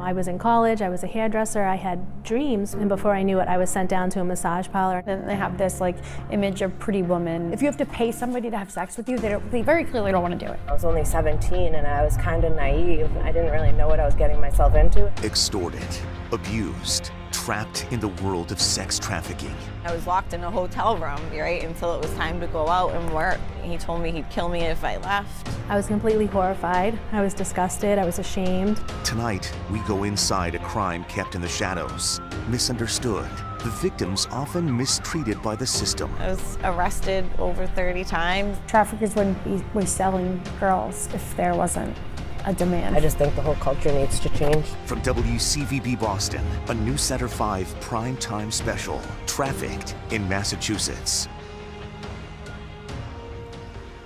I was in college, I was a hairdresser, I had dreams, and before I knew it, I was sent down to a massage parlor. And they have this image of pretty woman. If you have to pay somebody to have sex with you, they very clearly don't want to do it. I was only 17 and I was kind of naive. I didn't really know what I was getting myself into. Extorted, abused, trapped in the world of sex trafficking. I was locked in a hotel room, right, until it was time to go out and work. He told me he'd kill me if I left. I was completely horrified. I was disgusted. I was ashamed. Tonight, we go inside a crime kept in the shadows, misunderstood. The victims often mistreated by the system. I was arrested over 30 times. Traffickers wouldn't be selling girls if there wasn't a demand. I just think the whole culture needs to change. From WCVB Boston, a new Center 5 primetime special, Trafficked in Massachusetts.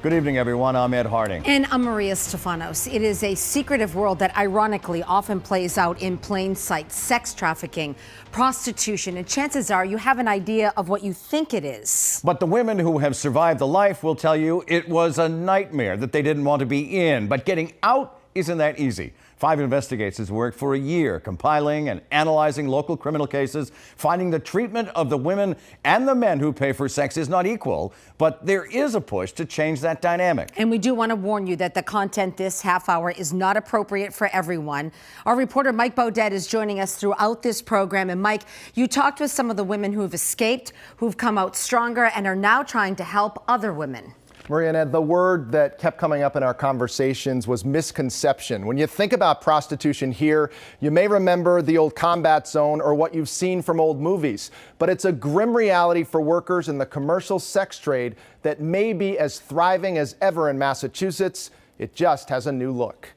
Good evening, everyone. I'm Ed Harding. And I'm Maria Stefanos. It is a secretive world that ironically often plays out in plain sight. Sex trafficking, prostitution, and chances are you have an idea of what you think it is. But the women who have survived the life will tell you it was a nightmare that they didn't want to be in. But getting out isn't that easy. 5 investigators worked for a year compiling and analyzing local criminal cases, finding the treatment of the women and the men who pay for sex is not equal, but there is a push to change that dynamic. And we do want to warn you that the content this half hour is not appropriate for everyone. Our reporter Mike Beaudet is joining us throughout this program. And Mike, you talked with some of the women who've escaped, who've come out stronger and are now trying to help other women. Maria and Ed, the word that kept coming up in our conversations was misconception. When you think about prostitution here, you may remember the old combat zone or what you've seen from old movies. But it's a grim reality for workers in the commercial sex trade that may be as thriving as ever in Massachusetts. It just has a new look.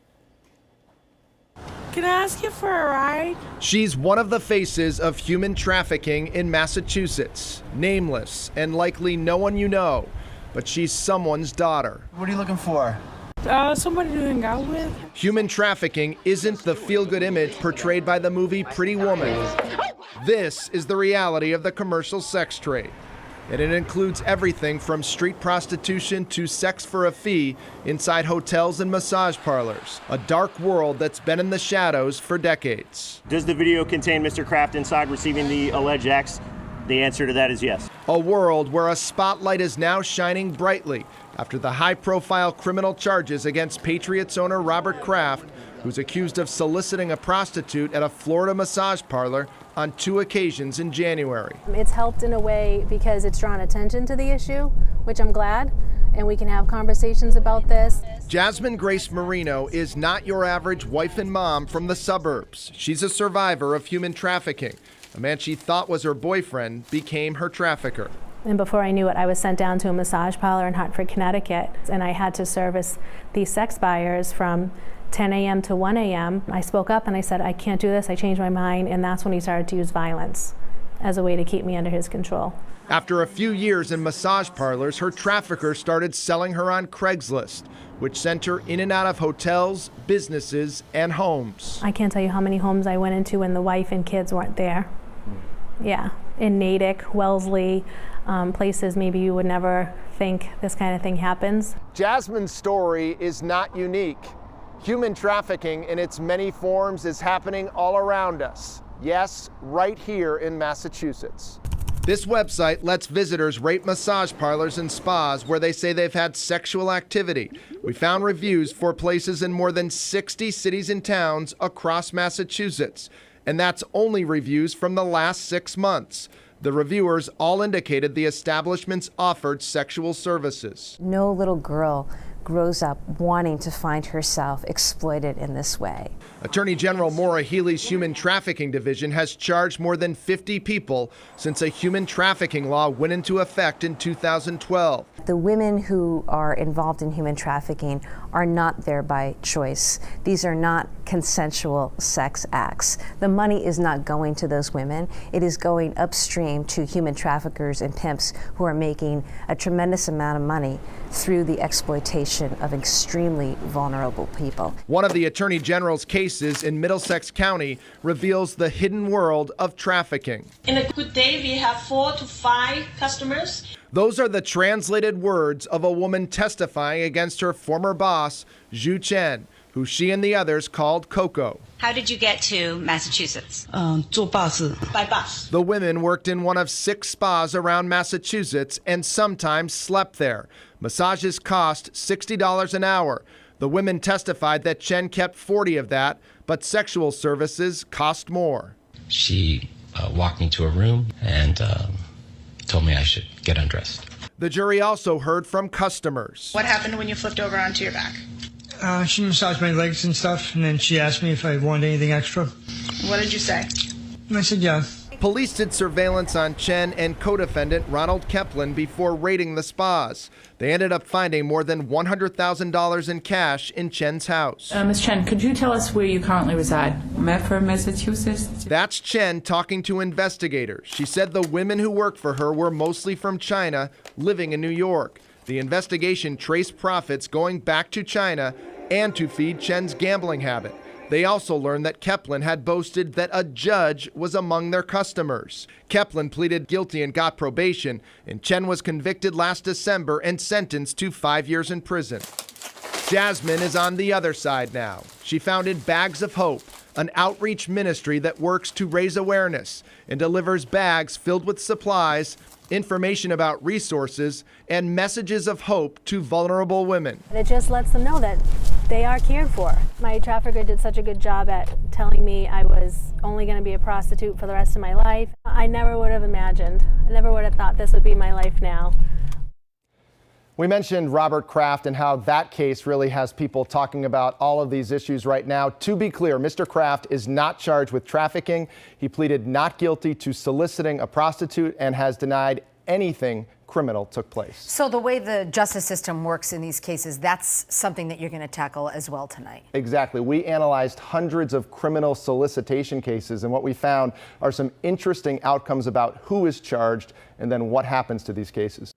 Can I ask you for a ride? She's one of the faces of human trafficking in Massachusetts. Nameless and likely no one you know. But she's someone's daughter. What are you looking for? Somebody to hang out with. Human trafficking isn't the feel-good image portrayed by the movie Pretty Woman. This is the reality of the commercial sex trade. And it includes everything from street prostitution to sex for a fee inside hotels and massage parlors. A dark world that's been in the shadows for decades. Does the video contain Mr. Kraft inside receiving the alleged X? The answer to that is yes. A world where a spotlight is now shining brightly after the high-profile criminal charges against Patriots owner Robert Kraft, who's accused of soliciting a prostitute at a Florida massage parlor on 2 occasions in January. It's helped in a way because it's drawn attention to the issue, which I'm glad, and we can have conversations about this. Jasmine Grace Marino is not your average wife and mom from the suburbs. She's a survivor of human trafficking. A man she thought was her boyfriend became her trafficker. And before I knew it, I was sent down to a massage parlor in Hartford, Connecticut, and I had to service these sex buyers from 10 a.m. to 1 a.m. I spoke up and I said, I can't do this, I changed my mind, and that's when he started to use violence as a way to keep me under his control. After a few years in massage parlors, her trafficker started selling her on Craigslist, which sent her in and out of hotels, businesses, and homes. I can't tell you how many homes I went into when the wife and kids weren't there. Yeah, in Natick, Wellesley, places maybe you would never think this kind of thing happens. Jasmine's story is not unique. Human trafficking in its many forms is happening all around us. Yes, right here in Massachusetts. This website lets visitors rate massage parlors and spas where they say they've had sexual activity. We found reviews for places in more than 60 cities and towns across Massachusetts. And that's only reviews from the last 6 months. The reviewers all indicated the establishments offered sexual services. No little girl grows up wanting to find herself exploited in this way. Attorney General Maura Healey's Human Trafficking Division has charged more than 50 people since a human trafficking law went into effect in 2012. The women who are involved in human trafficking are not there by choice. These are not consensual sex acts. The money is not going to those women. It is going upstream to human traffickers and pimps who are making a tremendous amount of money through the exploitation of extremely vulnerable people. One of the Attorney General's cases in Middlesex County reveals the hidden world of trafficking. In a good day, we have 4 to 5 customers. Those are the translated words of a woman testifying against her former boss, Zhu Chen, who she and the others called Coco. How did you get to Massachusetts? 坐 bus by bus. The women worked in one of 6 spas around Massachusetts and sometimes slept there. Massages cost $60 an hour. The women testified that Chen kept 40 of that, but sexual services cost more. She walked me to a room and told me I should get undressed. The jury also heard from customers. What happened when you flipped over onto your back? She massaged my legs and stuff, and then she asked me if I wanted anything extra. What did you say? And I said, yeah. Police did surveillance on Chen and co-defendant Ronald Kaplan before raiding the spas. They ended up finding more than $100,000 in cash in Chen's house. Ms. Chen, could you tell us where you currently reside? Medford, Massachusetts. That's Chen talking to investigators. She said the women who worked for her were mostly from China, living in New York. The investigation traced profits going back to China and to feed Chen's gambling habit. They also learned that Kaplan had boasted that a judge was among their customers. Kaplan pleaded guilty and got probation, and Chen was convicted last December and sentenced to 5 years in prison. Jasmine is on the other side now. She founded Bags of Hope, an outreach ministry that works to raise awareness and delivers bags filled with supplies, information about resources, and messages of hope to vulnerable women. It just lets them know that they are cared for. My trafficker did such a good job at telling me I was only going to be a prostitute for the rest of my life. I never would have imagined, I never would have thought this would be my life now. We mentioned Robert Kraft and how that case really has people talking about all of these issues right now. To be clear, Mr. Kraft is not charged with trafficking. He pleaded not guilty to soliciting a prostitute and has denied anything criminal took place. So the way the justice system works in these cases, that's something that you're going to tackle as well tonight. Exactly. We analyzed hundreds of criminal solicitation cases, and what we found are some interesting outcomes about who is charged and then what happens to these cases.